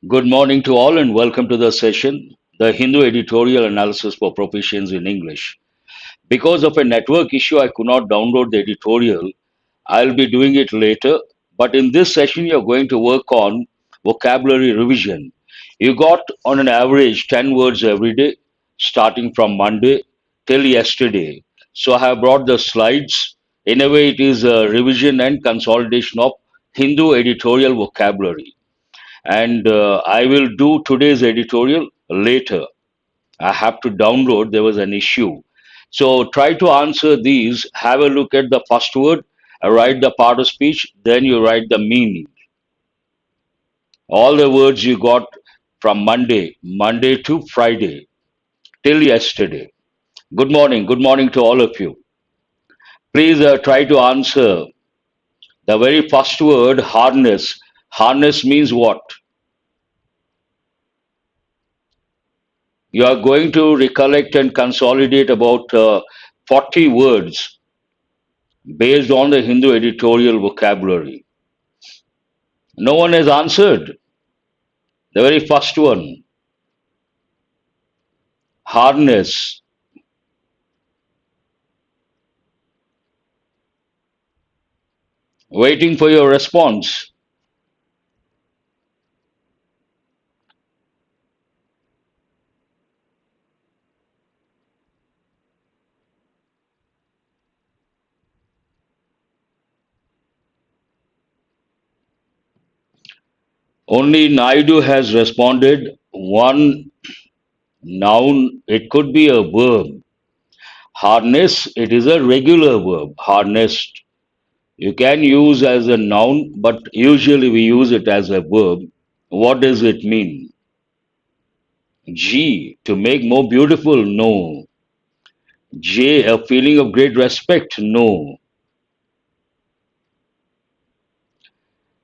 Good morning to all and welcome to the session, the Hindu Editorial Analysis for Proficiency in English. Because of a network issue, I could not download the editorial. I'll be doing it later, but in this session, you're going to work on vocabulary revision. You got on an average 10 words every day, starting from Monday till yesterday. So I have brought the slides. In a way, it is a revision and consolidation of Hindu editorial vocabulary and I will do today's editorial later. I have to download, there was an issue. So try to answer these. Have a look at the first word, write the part of speech, then you write the meaning. All the words you got from Monday to Friday, till yesterday. Good morning to all of you. Please try to answer the very first word, harness. Harness means what? You are going to recollect and consolidate about 40 words based on the Hindu editorial vocabulary. No one has answered. The very first one, harness. Waiting for your response. Only Naidu has responded. One noun, it could be a verb. Harness, it is a regular verb, harnessed. You can use as a noun, but usually we use it as a verb. What does it mean? G, to make more beautiful, no. J, a feeling of great respect, no.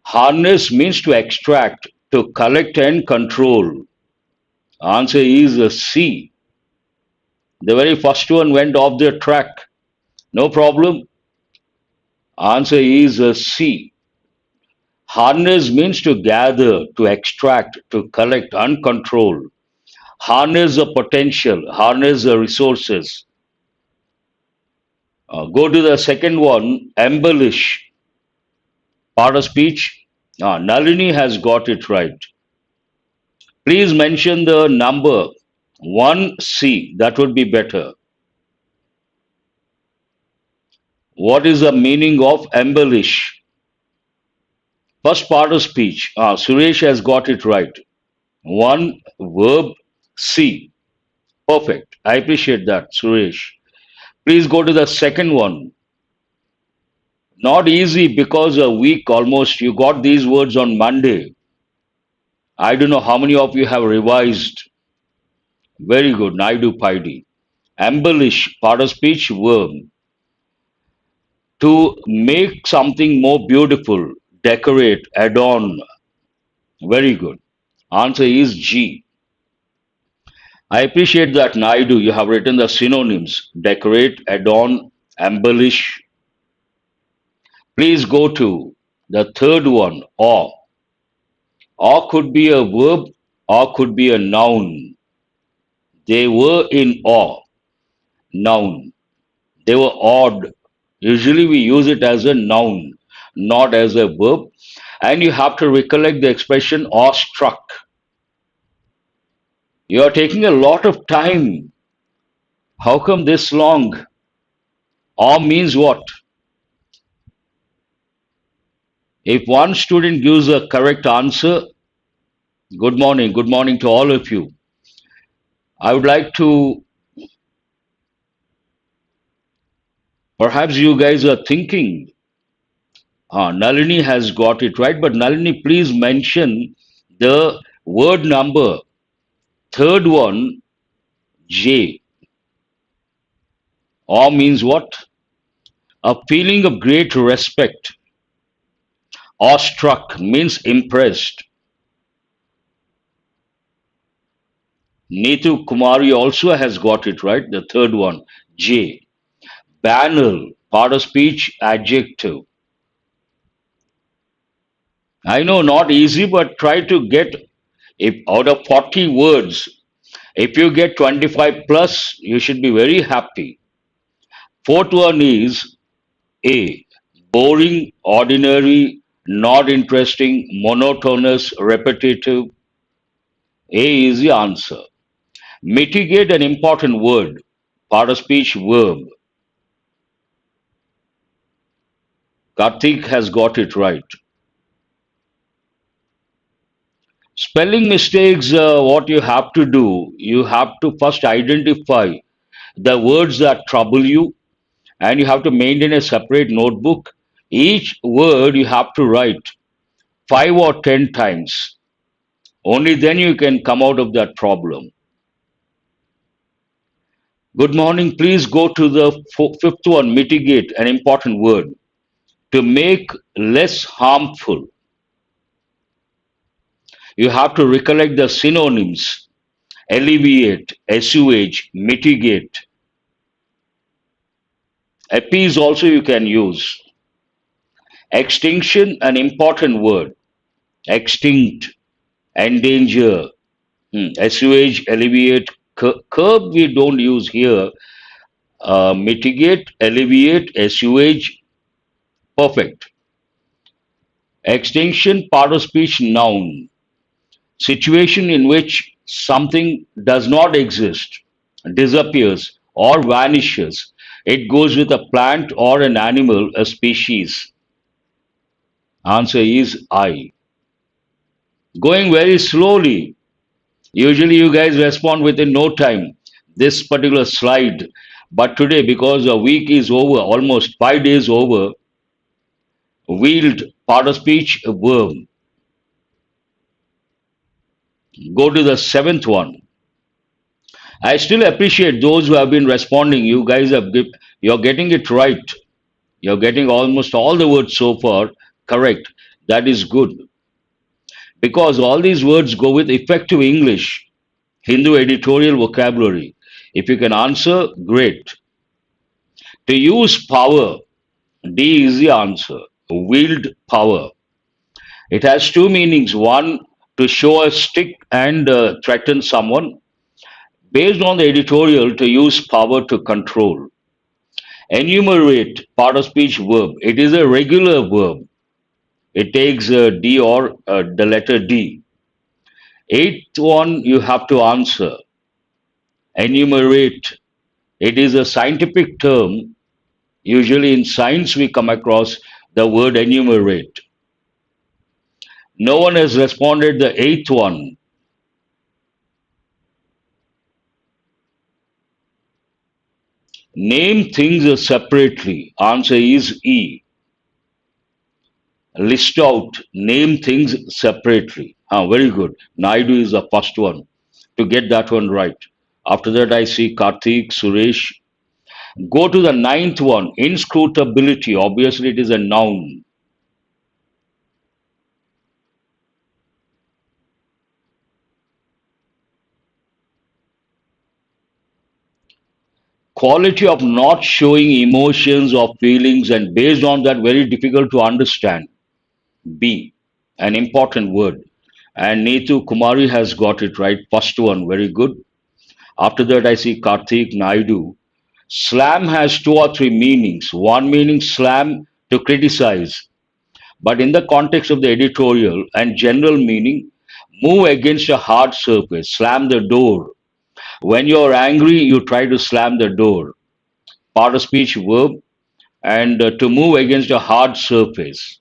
Harness means to extract, to collect and control. Answer is a C. The very first one went off the track. No problem. Answer is a C. Harness means to gather, to extract, to collect and control. Harness the potential, harness the resources. Go to the second one, embellish. Part of speech. Nalini has got it right. Please mention the number 1C. That would be better. What is the meaning of embellish? First part of speech. Suresh has got it right. One verb C. Perfect. I appreciate that, Suresh. Please go to the second one. Not easy because a week almost. You got these words on Monday. I don't know how many of you have revised. Very good. Naidu Paidi. Embellish, part of speech, verb. To make something more beautiful, decorate, adorn. Very good. Answer is G. I appreciate that, Naidu. You have written the synonyms decorate, adorn, embellish. Please go to the third one, awe. Awe could be a verb or could be a noun. They were in awe. Noun. They were awed. Usually we use it as a noun, not as a verb. And you have to recollect the expression awestruck. You are taking a lot of time. How come this long? Awe means what? If one student gives a correct answer, good morning to all of you. I would like to, perhaps you guys are thinking, Nalini has got it right, but Nalini, please mention the word number. Third one, J. Awe means what? A feeling of great respect. Awestruck means impressed. Neetu Kumari also has got it right, the third one, J. Banal, part of speech, adjective. I know not easy, but try to get If out of 40 words, if you get 25 plus, you should be very happy. Fourth one is A. Boring, ordinary, not interesting, monotonous, repetitive. A is the answer. Mitigate an important word, part of speech verb. Karthik has got it right. Spelling mistakes, what you have to do, you have to first identify the words that trouble you, and you have to maintain a separate notebook. Each word you have to write 5 or 10 times. Only then you can come out of that problem. Good morning. Please go to the fifth one, mitigate an important word. To make less harmful, you have to recollect the synonyms: alleviate, assuage, mitigate. Appease also you can use. Extinction, an important word. Extinct, endanger, assuage, alleviate. Curb we don't use here. Mitigate, alleviate, assuage, perfect. Extinction, part of speech, noun. Situation in which something does not exist, disappears, or vanishes. It goes with a plant or an animal, a species. Answer is I. Going very slowly. Usually you guys respond within no time. This particular slide. But today, because a week is over, almost 5 days over, wield, part of speech, a verb. Go to the seventh one. I still appreciate those who have been responding. You guys you're getting it right. You're getting almost all the words so far correct. That is good. Because all these words go with effective English, Hindu editorial vocabulary. If you can answer, great. To use power, D is the answer. Wield power. It has two meanings. One, to show a stick and threaten someone. Based on the editorial, to use power to control. Enumerate, part of speech verb. It is a regular verb. It takes D or the letter D. Eighth one you have to answer. Enumerate. It is a scientific term. Usually in science we come across the word enumerate. No one has responded the eighth one. Name things separately. Answer is E. List out, name things separately. Very good. Naidu is the first one to get that one right. After that, I see Karthik, Suresh. Go to the ninth one, inscrutability. Obviously, it is a noun. Quality of not showing emotions or feelings, and based on that, very difficult to understand. B, an important word. And Neetu Kumari has got it right. First one, very good. After that, I see Karthik, Naidu. Slam has two or three meanings. One meaning, slam, to criticize. But in the context of the editorial and general meaning, move against a hard surface, slam the door. When you're angry, you try to slam the door. Part of speech verb, and to move against a hard surface.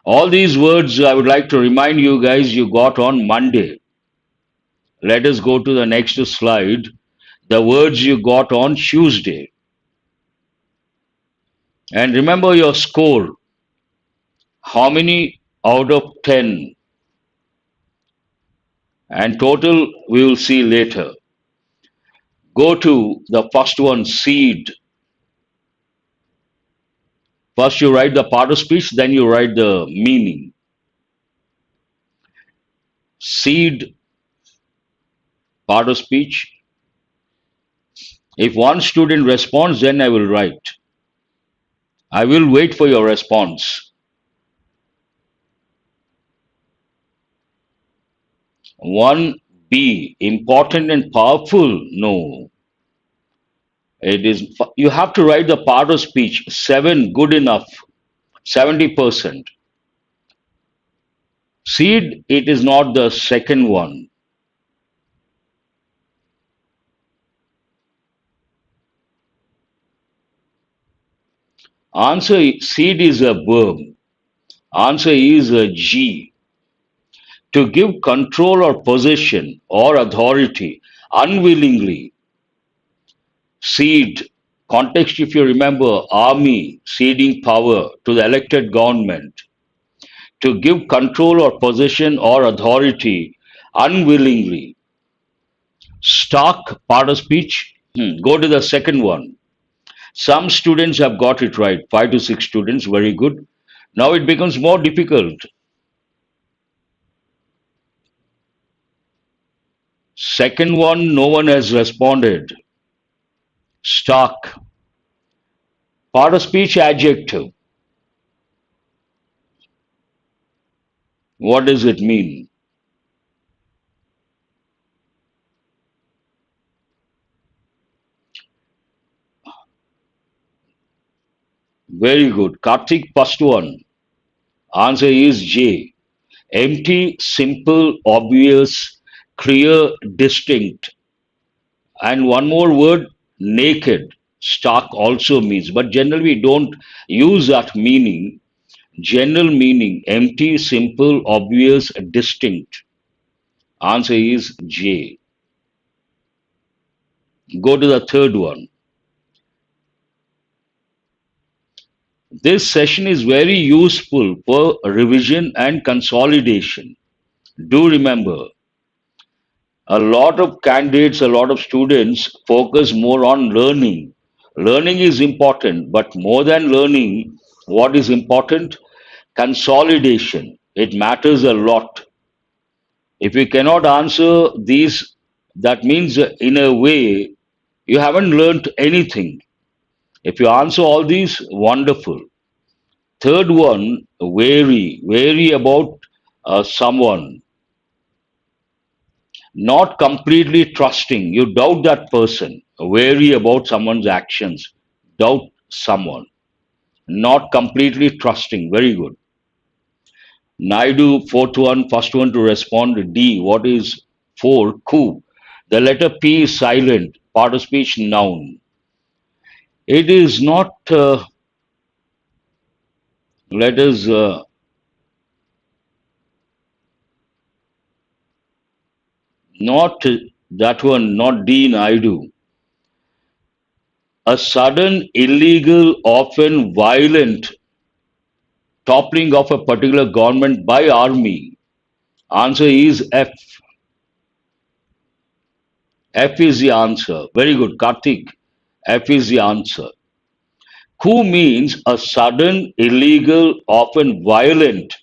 All these words I would like to remind you guys you got on Monday. Let us go to the next slide. The words you got on Tuesday. And remember your score. How many out of 10? And total we will see later. Go to the first one, seed. First you write the part of speech, then you write the meaning. Seed, part of speech. If one student responds, then I will write. I will wait for your response. One B, important and powerful. No, it is. You have to write the part of speech. Seven, good enough. 70%. Seed, it is not the second one. Answer seed is a verb. Answer is a G. To give control or possession or authority unwillingly. Cede. Context, if you remember, army ceding power to the elected government. To give control or possession or authority unwillingly. Stark, part of speech. Go to the second one. Some students have got it right, 5 to 6 students, very good. Now it becomes more difficult. Second one, no one has responded. Stark, part of speech, adjective. What does it mean? Very good. Karthik, first one. Answer is J. Empty, simple, obvious, clear, distinct. And one more word, naked. Stark also means, but generally we don't use that meaning. General meaning, empty, simple, obvious, distinct. Answer is J. Go to the third one. This session is very useful for revision and consolidation. Do remember, a lot of candidates, a lot of students focus more on learning. Learning is important, but more than learning, what is important? Consolidation. It matters a lot. If you cannot answer these, that means in a way you haven't learned anything. If you answer all these, wonderful. Third one, wary about someone, not completely trusting. You doubt that person, wary about someone's actions, doubt someone, not completely trusting. Very good. Naidu, fourth one, first one to respond. D, what is four? Ku. The letter P is silent, part of speech, noun. It is not, let us, not that one, not D, Naidu. A sudden, illegal, often violent toppling of a particular government by army. Answer is F. F is the answer. Very good, Karthik. F is the answer. Coup means a sudden, illegal, often violent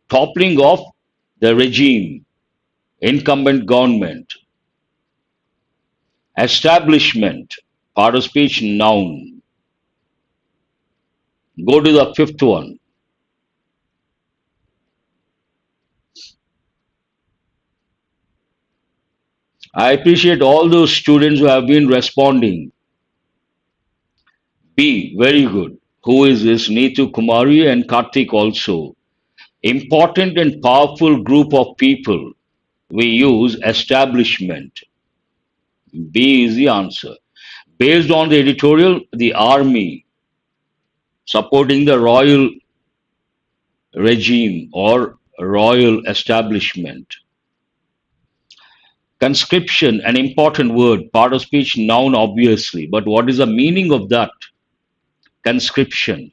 toppling of the regime, incumbent government. Establishment, part of speech, noun. Go to the fifth one. I appreciate all those students who have been responding. B, very good. Who is this? Neetu Kumari and Karthik also. Important and powerful group of people. We use establishment. B is the answer. Based on the editorial, the army supporting the royal regime or royal establishment. Conscription, an important word, part of speech, noun, obviously. But what is the meaning of that? Conscription.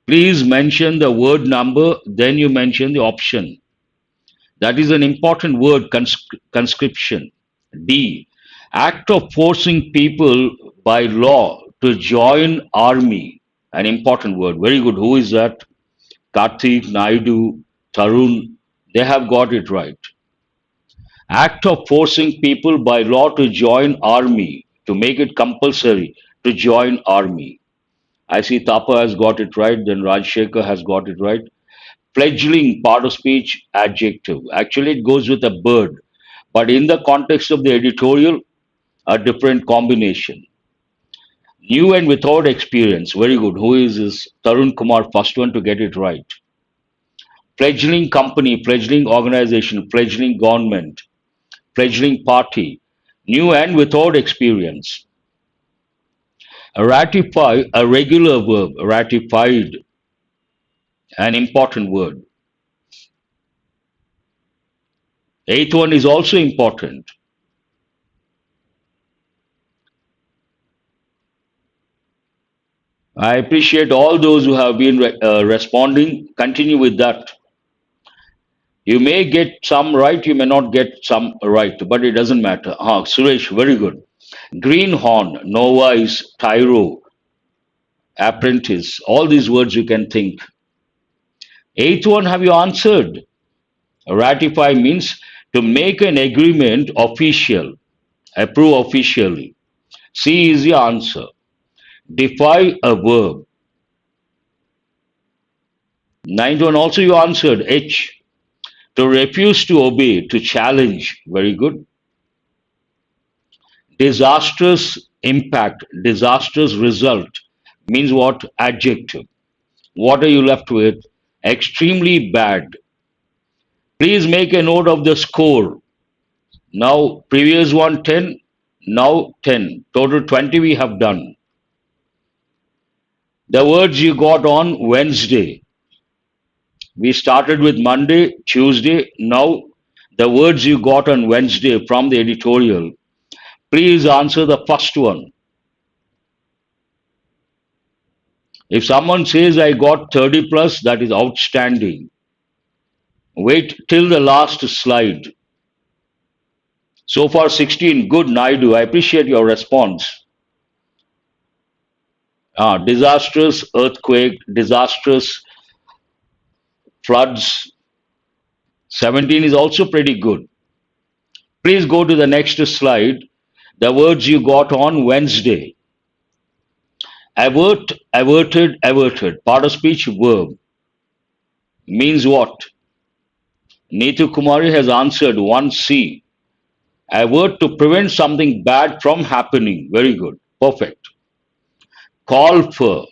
Please mention the word number, then you mention the option. That is an important word, conscription. D. Act of forcing people by law to join army. An important word. Very good. Who is that? Karthik, Naidu, Tarun. They have got it right. Act of forcing people by law to join army, to make it compulsory to join army. I see Tapa has got it right, then Rajshekhar has got it right. Fledgling, part of speech, adjective. Actually, it goes with a bird, but in the context of the editorial, a different combination. New and without experience. Very good. Who is this? Tarun Kumar, first one to get it right. Fledgling company, fledgling organization, fledgling government, fledgling party. New and without experience. Ratify, a regular verb, ratified, an important word. Eighth one is also important. I appreciate all those who have been responding. Continue with that. You may get some right, you may not get some right, but it doesn't matter. Suresh, very good. Greenhorn, novice, tyro, apprentice, all these words you can think. Eighth one, have you answered? Ratify means to make an agreement official, approve officially. C is the answer. Defy a verb. Ninth one also you answered. H. To refuse to obey, to challenge. Very good. Disastrous impact, disastrous result means what? Adjective. What are you left with? Extremely bad. Please make a note of the score. Now, previous one 10, now 10. Total 20 we have done. The words you got on Wednesday. We started with Monday, Tuesday. Now, the words you got on Wednesday from the editorial. Please answer the first one. If someone says I got 30 plus, that is outstanding. Wait till the last slide. So far 16, good Naidu. I appreciate your response. Disastrous earthquake, disastrous floods. 17 is also pretty good. Please go to the next slide. The words you got on Wednesday. Avert, averted, averted. Part of speech verb. Means what? Neetu Kumari has answered 1C. Avert, to prevent something bad from happening. Very good. Perfect. Call for.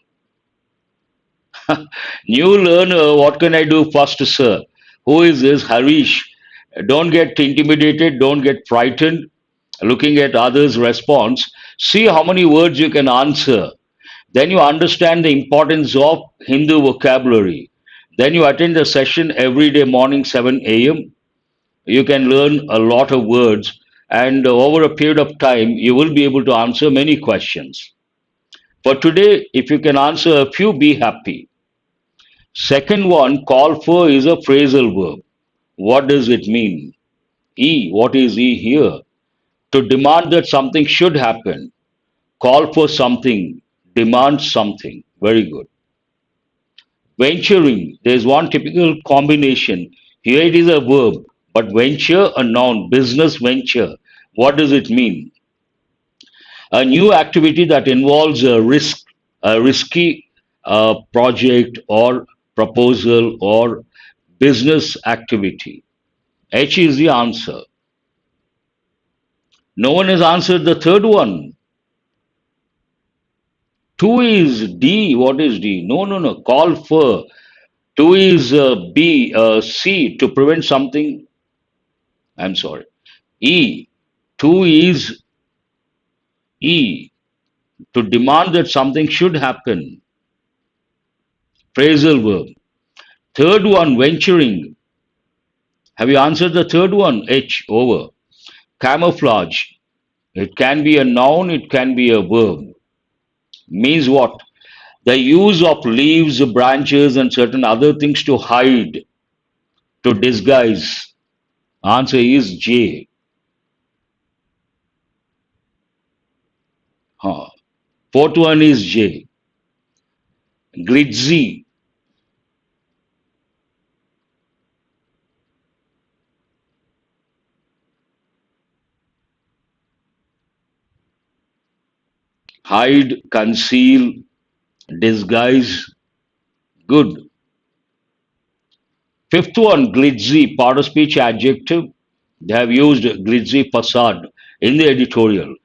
New learner, what can I do first, sir? Who is this? Harish. Don't get intimidated, don't get frightened looking at others' response. See how many words you can answer. Then you understand the importance of Hindu vocabulary. Then you attend the session every day morning 7 a.m. You can learn a lot of words, and over a period of time, you will be able to answer many questions. For today, if you can answer a few, be happy. Second one, call for is a phrasal verb. What does it mean? E, what is E here? To demand that something should happen. Call for something, demand something. Very good. Venturing, there is one typical combination. Here it is a verb, but venture, a noun, business venture. What does it mean? A new activity that involves a risk, a risky project or proposal or business activity. H is the answer. No one has answered the third one. Two is D. What is D? No, no, no. Call for. Two is B. C. To prevent something. I'm sorry. E. Two is E. To demand that something should happen. Phrasal verb. Third one, venturing. Have you answered the third one? H. Over. Camouflage. It can be a noun, it can be a verb. Means what? The use of leaves, branches, and certain other things to hide, to disguise. Answer is J. Huh. Fourth one is J. Glitzy. Hide, conceal, Disguise. Good. Fifth one, glitzy, part of speech adjective. They have used glitzy facade in the editorial.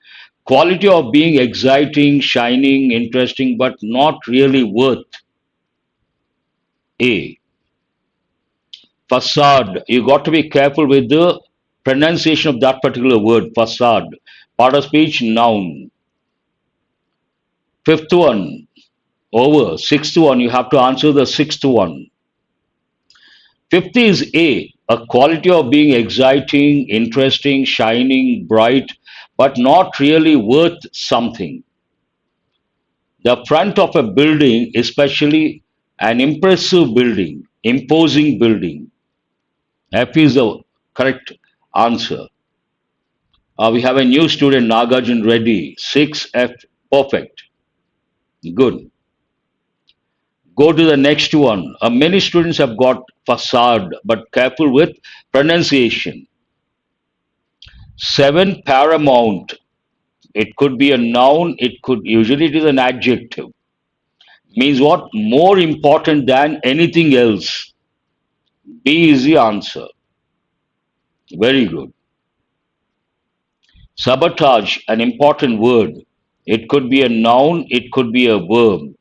Quality of being exciting, shining, interesting, but not really worth. A. Facade. You got to be careful with the pronunciation of that particular word, facade. Part of speech, noun. Fifth one, over. Sixth one, you have to answer the sixth one. Fifth is a quality of being exciting, interesting, shining, bright, but not really worth something. The front of a building, especially an impressive building, imposing building. F is the correct answer. We have a new student, Nagarjun Reddy, 6F, perfect. Good. Go to the next one. Many students have got facade, but careful with pronunciation. 7, paramount. It could be a noun, it could usually it is an adjective. Means what? More important than anything else. B is the answer. Very good. Sabotage, an important word. It could be a noun, it could be a verb.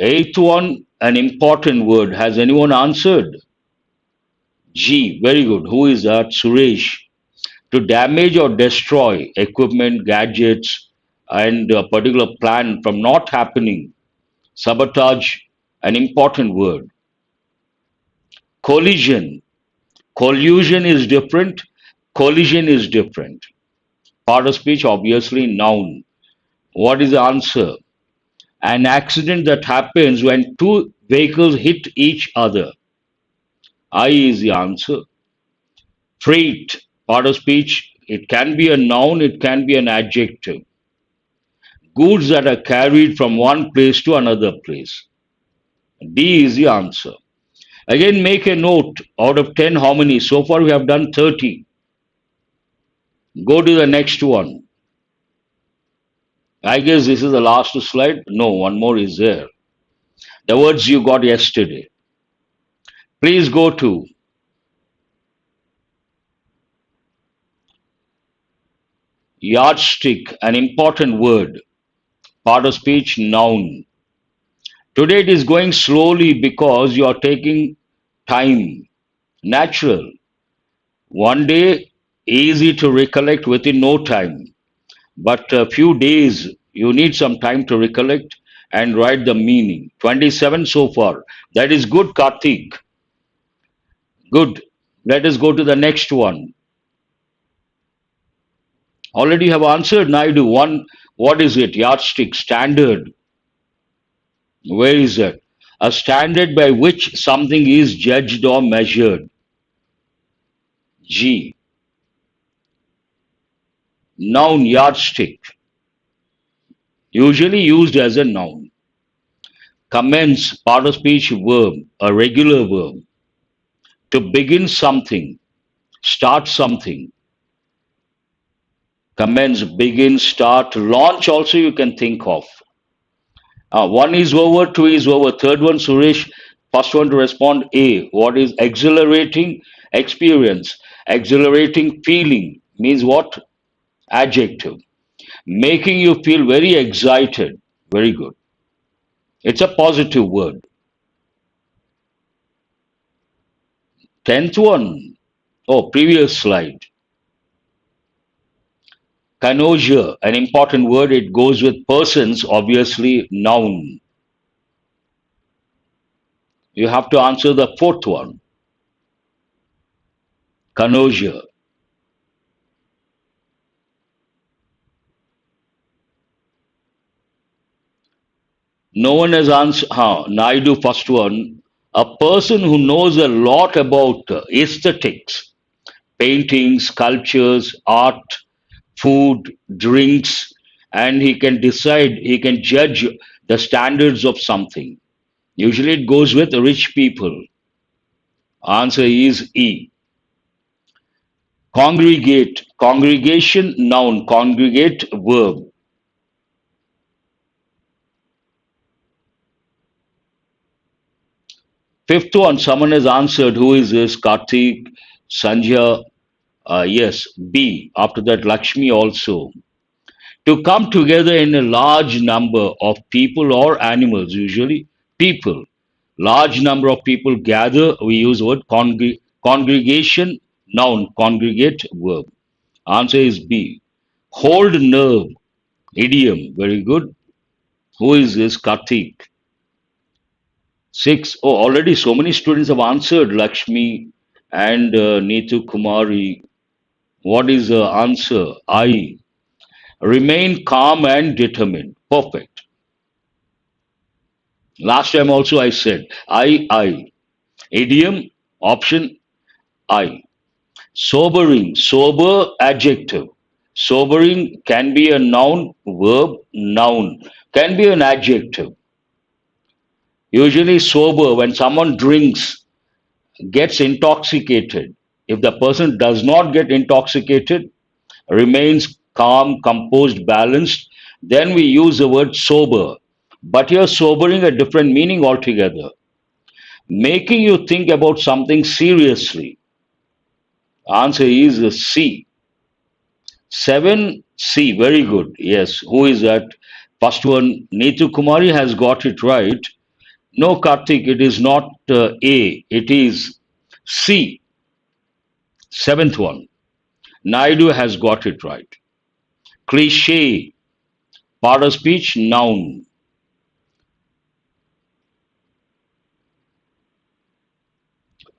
Eighth one, an important word. Has anyone answered? G, very good. Who is that? Suresh. To damage or destroy equipment, gadgets, and a particular plan from not happening. Sabotage, an important word. Collision. Collusion is different. Collision is different. Part of speech, obviously, noun. What is the answer? An accident that happens when two vehicles hit each other. I is the answer. Freight, part of speech, it can be a noun, it can be an adjective. Goods that are carried from one place to another place. D is the answer. Again, make a note. Out of 10, how many? So far, we have done 30. Go to the next one. I guess this is the last slide. No, one more is there. The words you got yesterday. Please go to yardstick, an important word. Part of speech, noun. Today it is going slowly because you are taking time. Natural. One day, easy to recollect within no time. But a few days, you need some time to recollect and write the meaning. 27 so far. That is good, Karthik. Good. Let us go to the next one. Already have answered, Naidu. One, what is it? Yardstick, standard. Where is it? A standard by which something is judged or measured. G. Noun, yardstick. Usually used as a noun. Commence, part of speech, verb, a regular verb. To begin something, start something. Commence, begin, start, launch also you can think of. One is over, two is over. Third one, Suresh, first one to respond, A. What is exhilarating experience? Exhilarating feeling means what? Adjective. Making you feel very excited. Very good. It's a positive word. 10th one. Oh, previous slide. Connoisseur, an important word. It goes with persons, obviously, noun. You have to answer the fourth one. Connoisseur. No one has answered. Naidu, first one. A person who knows a lot about aesthetics, painting, sculptures, art, food, drinks, and he can decide, he can judge the standards of something. Usually it goes with rich people. Answer is E. Congregate, congregation, noun, congregate, verb. Fifth one, someone has answered. Who is this? Karthik, Sanjay. Yes, B. After that, Lakshmi also. To come together in a large number of people or animals, usually people. Large number of people gather, we use the word congregation, noun, congregate, verb. Answer is B. Hold nerve, idiom. Very good. Who is this? Karthik. Six. Oh, already so many students have answered. Lakshmi and Neetu Kumari. What is the answer? I. Remain calm and determined. Perfect. Last time also I said I. Idiom, option I. Sobering, sober, adjective. Sobering can be a noun, verb, noun. Can be an adjective. Usually sober, when someone drinks, gets intoxicated. If the person does not get intoxicated, remains calm, composed, balanced, then we use the word sober. But here, sobering a different meaning altogether. Making you think about something seriously. Answer is C. 7C. Very good. Yes. Who is that? First one, Neetu Kumari has got it right. No, Karthik, it is not A. It is C. Seventh one. Naidu has got it right. Cliche. Part of speech, noun.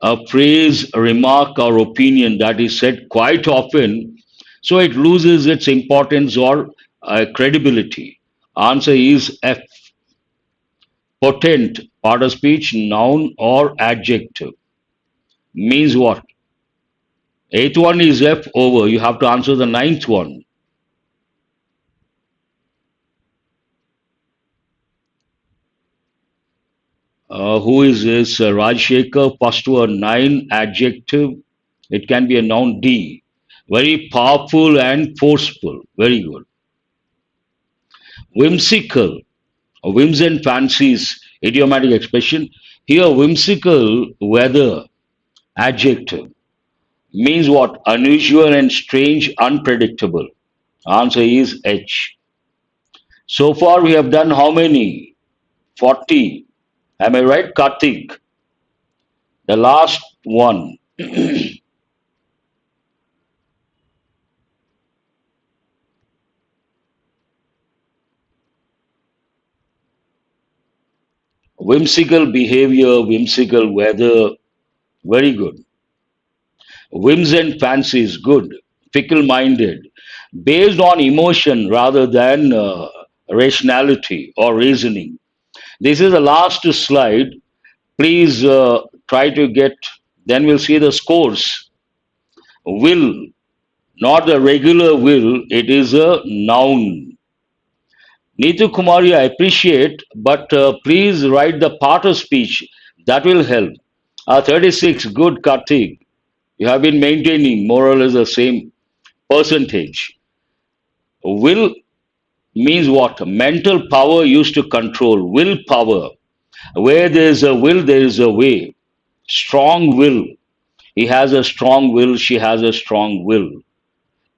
A phrase, a remark, or opinion that is said quite often, so it loses its importance or credibility. Answer is F. Potent, part of speech, noun or adjective. Means what? Eighth one is F over. You have to answer the ninth one. Who is this? Rajshekhar, first one, nine, adjective. It can be a noun, D. Very powerful and forceful. Very good. Whimsical, whims and fancies, idiomatic expression. Here, whimsical, weather, adjective. Means what? Unusual and strange, unpredictable. Answer is H. So far, we have done how many? 40. Am I right, Karthik? The last one. Whimsical behavior, whimsical weather. Very good. Whims and fancies, good. Fickle minded. Based on emotion rather than rationality or reasoning. This is the last slide. Please try to get, then we'll see the scores. Will, not the regular will, it is a noun. Neetu Kumari, I appreciate, but please write the part of speech. That will help. 36, good, Karthik. You have been maintaining more or less the same percentage. Will means what? Mental power used to control. Willpower. Where there is a will, there is a way. Strong will. He has a strong will. She has a strong will.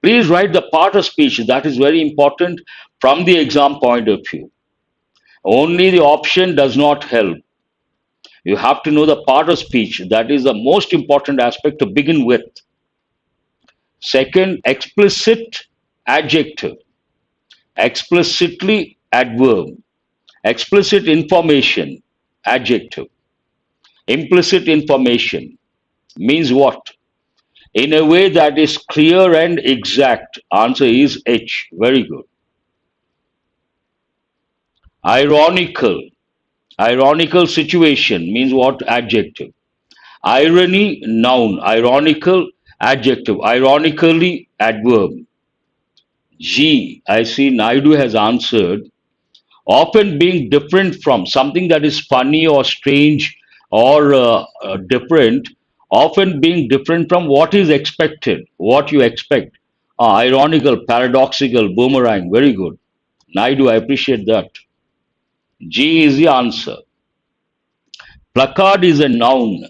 Please write the part of speech. That is very important from the exam point of view. Only the option does not help. You have to know the part of speech. That is the most important aspect to begin with. Second, explicit adjective. Explicitly adverb. Explicit information, adjective. Implicit information means what? In a way that is clear and exact. Answer is H. Very good. Ironical. Ironical situation means what? Adjective. Irony, noun. Ironical, adjective. Ironically, adverb. G. I see Naidu has answered. Often being different from something that is funny or strange or different, Often being different from what is expected, what you expect. Ironical, paradoxical, boomerang, very good. Naidu, I appreciate that. G is the answer. Placard is a noun.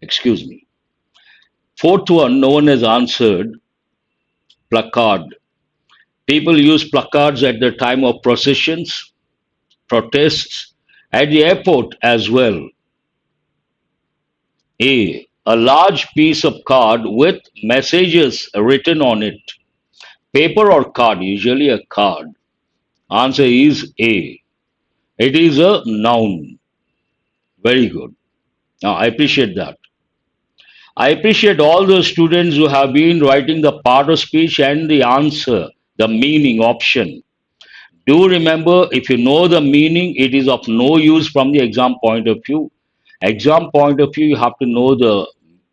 Excuse me. Fourth one, no one has answered. Placard. People use placards at the time of processions, protests, at the airport as well. A large piece of card with messages written on it. Paper or card? Usually a card. Answer is A. It is a noun. Very good. Now, I appreciate that. I appreciate all those students who have been writing the part of speech and the answer, the meaning option. Do remember, if you know the meaning, it is of no use from the exam point of view. Exam point of view, you have to know the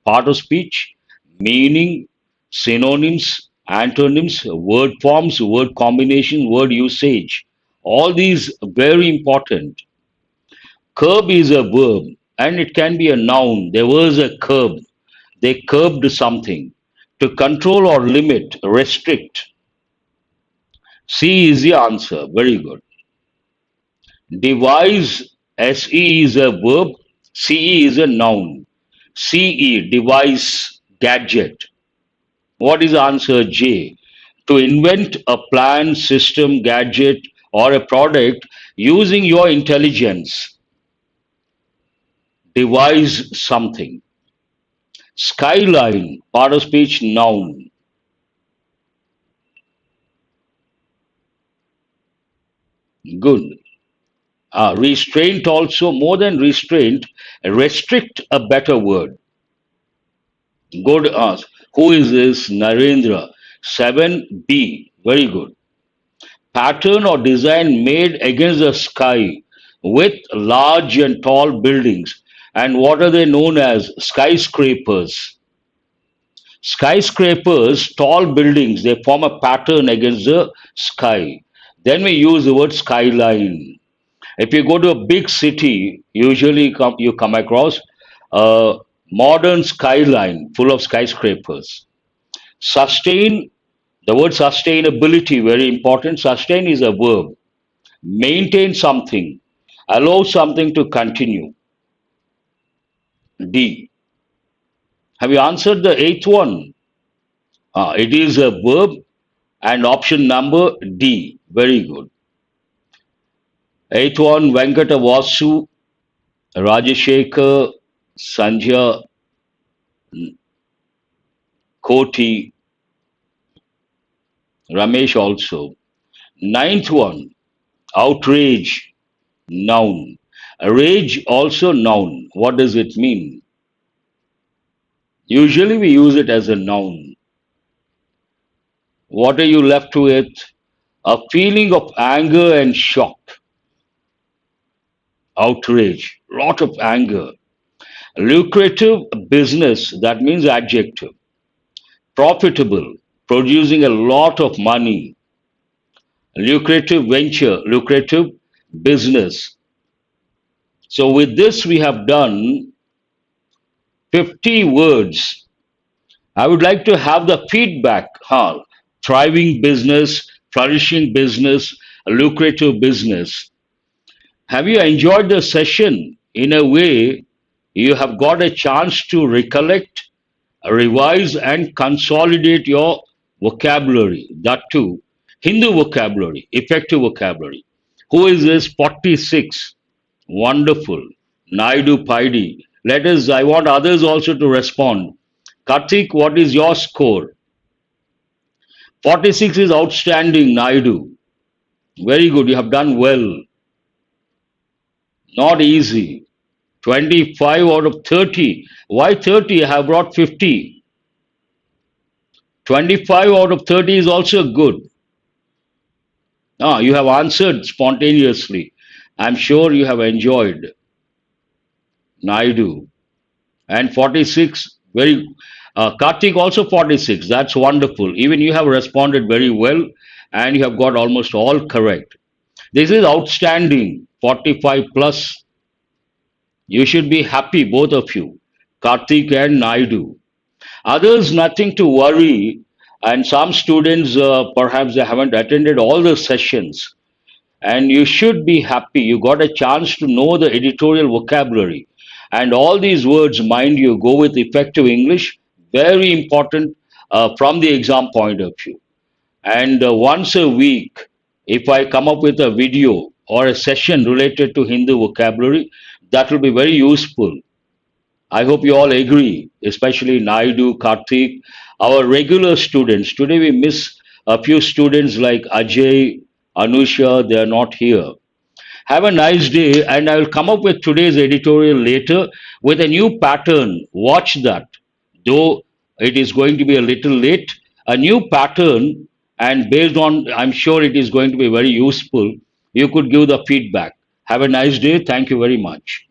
part of speech, meaning, synonyms, antonyms, word forms, word combination, word usage. All these very important. Curb is a verb and it can be a noun. There was a curb. They curbed something. To control or limit, restrict. C is the answer. Very good. Devise, SE is a verb, CE is a noun. CE, device, gadget. What is the answer? J. To invent a plan, system, gadget, or a product using your intelligence. Devise something. Skyline, part of speech, noun. Good. Restraint also, more than restraint, restrict a better word. Good. Who is this? Narendra. 7B. Very good. Pattern or design made against the sky with large and tall buildings. And what are they known as? Skyscrapers. Skyscrapers, tall buildings, they form a pattern against the sky. Then we use the word skyline. If you go to a big city, usually you come across a modern skyline full of skyscrapers. Sustain, the word sustainability, very important. Sustain is a verb. Maintain something, allow something to continue. D. Have you answered the eighth one? It is a verb and option number D. Very good. Eighth one, Venkata Vasu, Rajashekar, Sanjay, Koti, Ramesh also. Ninth one, outrage, noun. Rage also noun. What does it mean? Usually we use it as a noun. What are you left with? A feeling of anger and shock. Outrage, lot of anger. Lucrative business, that means adjective. Profitable, producing a lot of money. Lucrative venture, lucrative business. So with this we have done 50 words. I would like to have the feedback. Thriving business, flourishing business, lucrative business. Have you enjoyed the session? In a way, you have got a chance to recollect, revise, and consolidate your vocabulary. That too, Hindu vocabulary, effective vocabulary. Who is this? 46. Wonderful. Naidu Paidi. I want others also to respond. Karthik, what is your score? 46 is outstanding, Naidu. Very good, you have done well. Not easy. 25 out of 30. Why 30? I have brought 50. 25 out of 30 is also good. You have answered spontaneously. I'm sure you have enjoyed. Naidu. And 46, very Karthik also 46. That's wonderful. Even you have responded very well and you have got almost all correct. This is outstanding. 45 plus. You should be happy, both of you. Karthik and Naidu. Others, nothing to worry. And some students, perhaps they haven't attended all the sessions. And you should be happy. You got a chance to know the editorial vocabulary. And all these words, mind you, go with effective English. Very important from the exam point of view. And once a week, if I come up with a video or a session related to Hindu vocabulary, that will be very useful. I hope you all agree, especially Naidu, Karthik, our regular students. Today we miss a few students like Ajay, Anusha, they are not here. Have a nice day, and I will come up with today's editorial later with a new pattern. Watch that. Though it is going to be a little late, a new pattern, and based on, I'm sure it is going to be very useful. You could give the feedback. Have a nice day. Thank you very much.